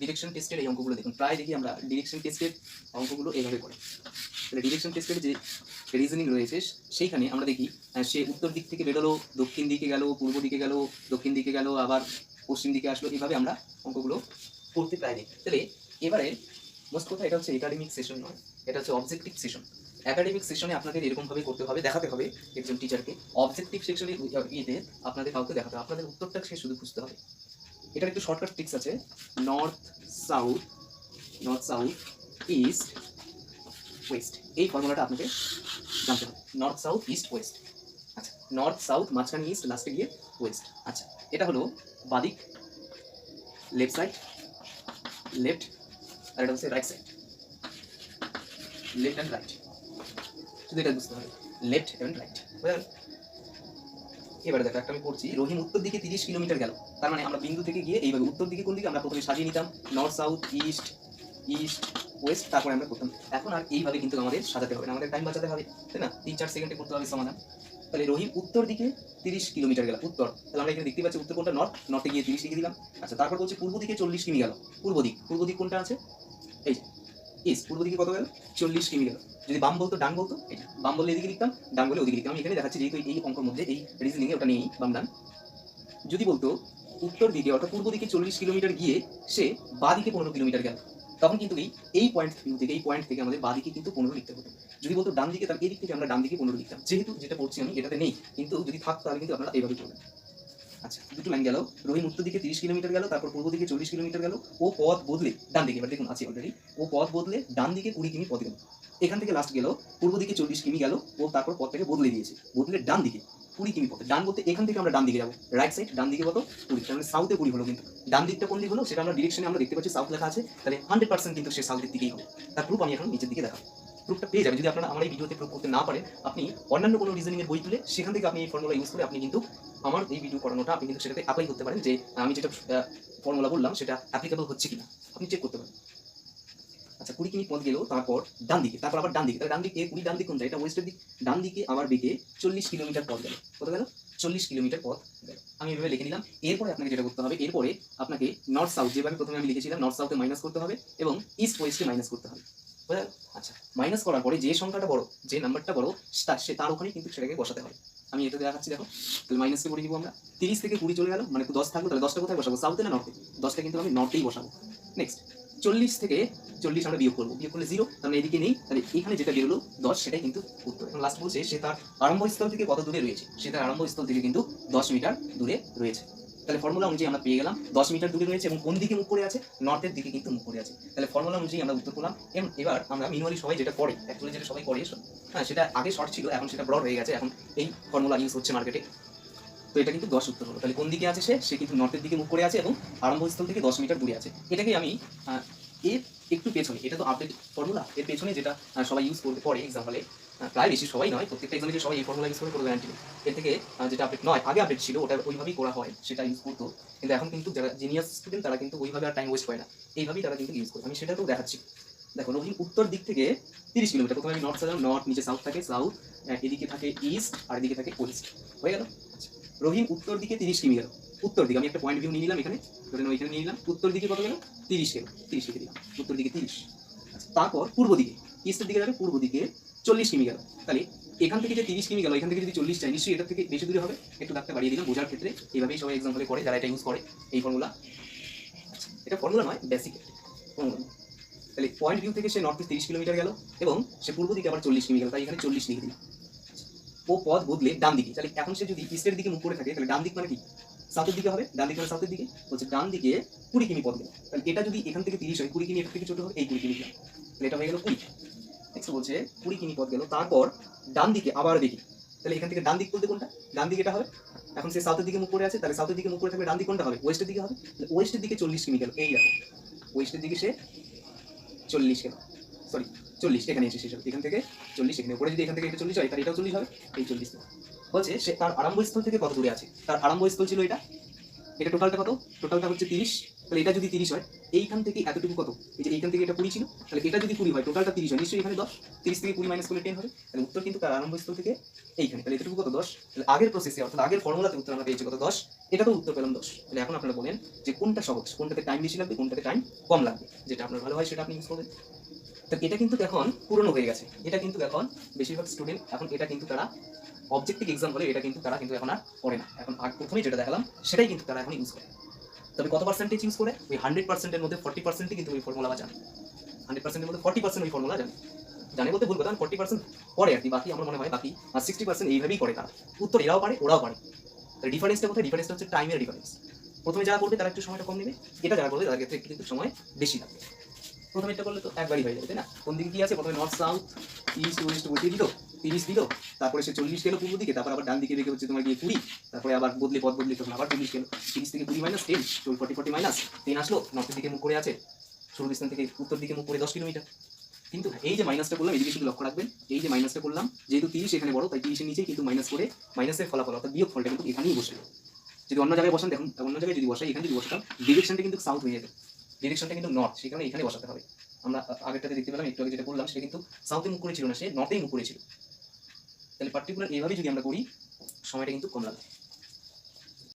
Direction টেস্টের এই অঙ্কগুলো দেখুন, প্রায় দেখি আমরা ডিরেকশন টেস্টের অঙ্কগুলো এইভাবে করে। তাহলে ডিরেকশন টেস্টের যে রিজনিং রয়েছে সেইখানে আমরা দেখি সে উত্তর দিক থেকে বেরোলো, দক্ষিণ দিকে গেল, পূর্ব দিকে গেল, দক্ষিণ দিকে গেল, আবার পশ্চিম দিকে আসলো, এইভাবে আমরা অঙ্কগুলো করতে প্রায় দেখি। তাহলে এবারে মোস্ট কথা, এটা হচ্ছে একাডেমিক সেশন নয়, এটা হচ্ছে অবজেক্টিভ সেশন। একাডেমিক সেশনে আপনাদের এরকমভাবে করতে হবে, দেখাতে হবে একজন টিচারকে। অবজেক্টিভ সেকশনে ইয়েতে আপনাদের কাউকে দেখাতে হবে, আপনাদের উত্তরটা সে শুধু খুঁজতে হবে। এটার একটু শর্টকাট ট্রিক্স আছে। North south, north south, east West, এই ফর্মুলাটা আপনাকে জানতে হবে। North south east West. আচ্ছা, নর্থ সাউথ, মাঝখানে ইস্ট, লাস্টে গিয়ে ওয়েস্ট। আচ্ছা, এটা হলো বাদিক, লেফট সাইড, লেফট, আর এটা হচ্ছে right side, left and right. শুধু এটা বুঝতে হবে, লেফট অ্যান্ড রাইট। এবারে দেখো, একটা আমি পড়ছি, রহিম উত্তর দিকে 30 কিলোমিটার গেল। তার মানে আমরা বিন্দু থেকে গিয়ে এইভাবে উত্তর দিকে কোন দিকে আমরা প্রথমে সাজিয়ে নিতাম, north south east, east West, তারপরে আমরা করতাম। এখন আর এইভাবে কিন্তু আমাদের সাজাতে হবে না, আমাদের টাইম বাঁচাতে হবে, তাই না? 3-4 সেকেন্ডে করতে হবে সমাধান। তাহলে রহিম উত্তর দিকে 30 কিলোমিটার গেল, উত্তর। তাহলে আমরা এখানে দেখতে পাচ্ছি উত্তর কোনটা, নর্থ, নর্থে গিয়ে 30 লিখে দিলাম। আচ্ছা, তারপর বলছে পূর্ব দিকে 40 কিমি গেল। পূর্ব দিক, পূর্ব দিক কোনটা আছে, এই যে ইস্ট। পূর্ব দিকে কত গেল, 40 কিমি গেল। যদি বাম বলতো ডান বলতো, এই বাম বললে এদিকে লিখতাম, ডান বলে ওদিকে লিখতাম। আমি এখানে দেখাচ্ছি যেহেতু এই অঙ্কের মধ্যে এই রিজনিং এ ওটা নেই বাম ডান। যদি বলতো উত্তর দিকে অর্থাৎ পূর্ব দিকে 40 কিলোমিটার গিয়ে সে বা দিকে 15 কিলোমিটার গেল, তখন কিন্তু এই পয়েন্ট থেকে, এই পয়েন্ট থেকে আমাদের বা দিকে কিন্তু 15 লিখতে হতো। যদি বলতো ডান দিকে, তাহলে এই দিক থেকে আমরা ডান দিকে 15 লিখতাম। যেহেতু যেটা পড়ছি আমি এটাতে নেই, কিন্তু যদি থাকতো তাহলে কিন্তু আপনারা এইভাবে করবেন। আচ্ছা, দুটো লাইন গেল, রহিম উত্তর দিকে 30 কিলোমিটার গেল, তারপর পূর্ব দিকে 40 কিলোমিটার গেল, ও পথ বদলে ডান দিকে, এবার দেখুন আছে অলরেডি, ও পথ বদলে ডান দিকে 20 কিমি পথ গেল। এখান থেকে লাস্ট গেল, পূর্ব দিকে 40 কিমি গেল, ও তারপর পথটাকে বদলে দিয়েছে, বদলে ডান দিকে 20 কিমি পথে। ডান বলতে এখান থেকে আমরা ডান দিকে যাবো, রাইট সাইড, ডান দিকে কত 20, তার মানে সাউথে 20 হলো। কিন্তু ডান দিকটা কোন দিক হলো সেটা আমরা ডিরেকশনে আমরা দেখতে পাচ্ছি, সাউথ লেখা আছে, তাহলে 100% কিন্তু সে সাউথের দিকেই হবে। তার প্রুফ আমি এখন নিচের দিকে দেখাবো, প্রুফটা পেয়ে যাবে। যদি আপনারা আমার এই ভিডিওতে প্রুফ করতে না পারেন, আপনি অন্যান্য কোনো রিজনিং এর বই তুলে সেখান থেকে আপনি এই ফর্মুলা ইউজ করে আপনি কিন্তু আমার এই ভিডিও করানোটা আপনি কিন্তু সেটাতে অ্যাপ্লাই করতে পারেন, যে আমি যেটা ফর্মুলা বললাম সেটা অ্যাপ্লিকেবল হচ্ছে কিনা আপনি চেক করতে পারেন। আচ্ছা, 20 কিমি পথ গেল, তারপর ডান দিকে, তারপর আবার ডান দিকে, তাহলে ডান দিকে 20, ডান দিক কোনটা, এটা ওয়েস্টের দিক। ডান দিকে আবার বেঁকে 40 কিলোমিটার পথ গেল। কত গেল, 40 কিলোমিটার পথ গেল। আমি এভাবে লিখে নিলাম। এরপরে আপনাকে যেটা করতে হবে, এরপরে আপনাকে নর্থ সাউথ, যেভাবে প্রথমে আমি লিখেছিলাম, নর্থ সাউথে মাইনাস করতে হবে এবং ইস্ট ওয়েস্টে মাইনাস করতে হবে। বুঝা গেল? আচ্ছা, মাইনাস করার পরে যে সংখ্যাটা বড়, যে নাম্বারটা বড়, তার ওখানেই কিন্তু সেটাকে বসাতে হবে। আমি এটা দেখাচ্ছি, দেখো। তাহলে মাইনাসকে করে দিব আমরা, 30 থেকে 20 চলে গেল, মানে 10 থাকলো, তাহলে 10টা কোথায় বসাবো, সাউথে না নর্থে? 10টা কিন্তু আমি নর্থেই বসাবো। নেক্সট, 40 থেকে 40 আমরা বিয়োগ করবো, বিয়োগ করলে 0, তাহলে এদিকে নেই, তাহলে এখানে যেটা বেরোলো 10, সেটাই কিন্তু উত্তর। এখন লাস্ট বলছে সে তার আরম্ভস্থল থেকে কত দূরে রয়েছে, সে তার আরম্ভস্থল থেকে কিন্তু 10 মিটার দূরে রয়েছে। তাহলে ফর্মুলা অনুযায়ী আমরা পেয়ে গেলাম 10 মিটার দূরে রয়েছে এবং কোন দিকে মুখ করে আছে, নর্থের দিকে কিন্তু মুখ করে আছে। তাহলে ফর্মুলা অনুযায়ী আমরা উত্তর করলাম। এবার আমরা ম্যানুয়ালি সবাই যেটা করে, অ্যাকচুয়ালি যেটা সবাই করে, হ্যাঁ, সেটা আগে শর্ট ছিল, এখন সেটা ব্রড হয়ে গেছে, এখন এই ফর্মুলা ইউজ হচ্ছে মার্কেটে। তো এটা কিন্তু 10 উত্তর হলো। তাহলে কোন দিকে আছে সে কিন্তু নর্থের দিকে মুখ করে আছে এবং আরম্ভস্থল থেকে 10 মিটার দূরে আছে। এটাকে আমি এর একটু পেছনে, এটা তো আপডেট ফর্মুলা, এর পেছনে যেটা সবাই ইউজ করতে পারে এক্সাম্পলে, প্রায় বেশি সবাই নয়, প্রত্যেকটা এক্সামে যে সবাই এই ফর্মুলা ইউজ করে কোনো গ্যারান্টি নেই। এর থেকে যেটা আপডেট নয়, আগে আপডেট ছিল, ওটা ওইভাবেই করা হয়, সেটা ইউজ করতো। কিন্তু এখন কিন্তু যারা জিনিয়াস স্টুডেন্ট তারা কিন্তু ওইভাবে আর টাইম ওয়েস্ট হয় না, এইভাবেই তারা কিন্তু ইউজ করে। আমি সেটাতেও দেখাচ্ছি। দেখো, রহিম উত্তর দিক থেকে 30 কিলোমিটার, প্রথমে আমি নর্থ সাজালাম, নর্থ, নিচে সাউথ থাকে, সাউথ, এদিকে থাকে ইস্ট, আর এদিকে থাকে ওয়েস্ট। হয়ে গেল? আচ্ছা, রহিম উত্তর দিকে 30 কিমি গেল। উত্তর দিকে আমি একটা পয়েন্ট ভিউ নিয়ে নিলাম, এখানে ধরে নাও, এখানে নিয়ে নিলাম। উত্তর দিকে কত গেল, 30 গেল, 30 লিখে দিলাম, উত্তর দিকে 30। আচ্ছা, তারপর পূর্ব দিকে, ইস্টের দিকে যাবে, পূর্ব দিকে 40 কিমি গেল। তাহলে এখান থেকে যে 30 কিমি গেল, এখান থেকে যদি 40 চাই, নিশ্চয়ই এটার থেকে বেশি দূরে হবে। একটু দাগটা বাড়িয়ে দিলাম বোঝার ক্ষেত্রে, এইভাবেই সবাই এক্সাম্পলে করে, যারা এটা ইউজ করে এই ফর্মুলা। আচ্ছা, এটা ফর্মুলা নয়, বেসিক ফর্মুলা। তাহলে পয়েন্ট ভিউ থেকে সে নর্থে 30 কিলোমিটার গেল এবং সে পূর্ব দিকে আবার 40 কিমি গেল, তাই এখানে 40 লিখে দিলাম। ও পথ বদলে ডান দিকে, তাহলে এখন সে যদি ইস্টের দিকে মুখ করে থাকে, তাহলে ডান দিক মানে কি, সাউথের দিকে হবে। ডান দিক মানে সাউথের দিকে, বলছে ডান দিকে 20 কিমি পথ গেল। তাহলে এটা যদি এখান থেকে 30 হয়, 20 কিমি এর থেকে ছোট হবে, এই 20 কিমি গেল, তাহলে এটা হয়ে গেল 20। নেক্সট বলছে 20 কিমি পথ গেল, তারপর ডান দিকে আবার দেখি, তাহলে এখান থেকে ডান দিক বলতে কোনটা, ডান দিকে এটা হবে। এখন সে সাউথের দিকে মুখ করে আছে, তাহলে সাউথের দিকে মুখ করে থাকলে ডান দিক কোনটা হবে, ওয়েস্টের দিকে হবে। ওয়েস্টের দিকে 40 কিমি গেল, এই দেখো, ওয়েস্টের দিকে সে 40 গেল, সরি 40 এখানে এসে শেষ হবে, এখান থেকে 40 এখানে উপরে, যদি এখান থেকে এটা 40 হয়, তাহলে এটাও 40 হবে, এই 40। বলছে সে তার আরম্ভস্থল থেকে কত দূরে আছে, তার আরম্ভস্থল ছিল এটা, এটা টোটালটা কত? টোটালটা হচ্ছে 30। তাহলে এটা যদি 30 হয়, এইখান থেকে এতটুকু কত? এই যে এইখান থেকে এটা 20 ছিল, তাহলে এটা যদি 20 হয়, টোটালটা 30 হয়, নিশ্চয়ই এখানে 10। 30 থেকে 20 মাইনাস করলে 10 হবে। তাহলে উত্তর কিন্তু তার আরম্ভস্থল থেকে এইখানে। তাহলে এতটুকু কত? 10। তাহলে আগের প্রসেসে অর্থাৎ আগের ফর্মুলাতে উত্তর আমরা পেয়েছি কত? 10। এটা তো উত্তর পেলাম 10। তাহলে এখন আপনারা বলেন যে কোনটা সহজ, কোনটাতে টাইম বেশি লাগবে, কোনটাতে টাইম কম লাগবে, যেটা আপনার ভালো হয় সেটা আপনি ইউজ করবেন। তো এটা কিন্তু এখন পুরনো হয়ে গেছে, এটা কিন্তু এখন বেশিরভাগ স্টুডেন্ট এখন এটা কিন্তু তারা অবজেক্টিভ এক্সাম বলে এটা কিন্তু তারা কিন্তু এখন আর করে না। এখন প্রথমেই যেটা দেখালাম সেটাই কিন্তু তারা এখন ইউজ করে। তবে কত পার্সেন্টেজ ইউজ করে? ওই 100%-এর মধ্যে 40%ই কিন্তু ওই ফর্মুলা জানে। 100%-এর মধ্যে 40% ওই ফর্মুলা জানে। জানে বলতে ভুল কথা, 40% করে আর কি, বাকি আমার মনে হয় বাকি আর 60% এইভাবেই করে তারা। উত্তর এরাও পারে, ওরাও পারে। তাহলে ডিফারেন্সটা কোথায়? ডিফারেন্সটা হচ্ছে টাইমের ডিফারেন্স। প্রথমে যারা করবে তারা একটু সময়টা কম নেবে, এটা যারা করবে তাদের ক্ষেত্রে কিন্তু সময় বেশি লাগবে। প্রথমে এটা করলে তো একবারই হয়ে যাবে, তাই না? কোন দিকে কি আছে? প্রথমে নর্থ সাউথ ইস্ট ওয়েস্ট বসিয়ে দিল, 30 দিল, তারপরে সে 40 গেল পূর্ব দিকে, তারপর আবার ডান দিকে রেখে হচ্ছে তোমার গিয়ে 20, তারপরে আবার বদলে পথ বদলে তখন আবার 40 গেল, 30 থেকে 20 মাইনাস 10, 40 মাইনাস 10 আসলো, নর্থের দিকে মুখ করে আছে, সুরবিস্তান থেকে উত্তর দিকে মুখ করে 10 কিলোমিটার। কিন্তু এই যে মাইনাসটা করলাম, এদিকে শুধু লক্ষ্য রাখবেন, এই যে মাইনাসটা করলাম, যেহেতু 30 এখানে বড়, তাই 30 এর নিচেই কিন্তু মাইনাস করে মাইনাসের ফলাফল অর্থাৎ বিয়োগ ফলটা কিন্তু এখানেই বসবে। যদি অন্য জায়গায় বসান, দেখুন অন্য জায়গায় যদি বসাই, এখানে যদি বসাতাম, ডিরেকশনটা কিন্তু সাউথ হয়ে যেত, ডিরেকশনটা কিন্তু নর্থ, সেই কারণে এখানে বসাতে হবে। আমরা আগেরটাতে দেখতে পেলাম, একটু আগে যেটা করলাম সেটা কিন্তু সাউথে মুখ করেছিল না, সে নর্থেই মুখ করেছিল। তাহলে পার্টিকুলার এইভাবে যদি আমরা করি, সময়টা কিন্তু কম লাগবে।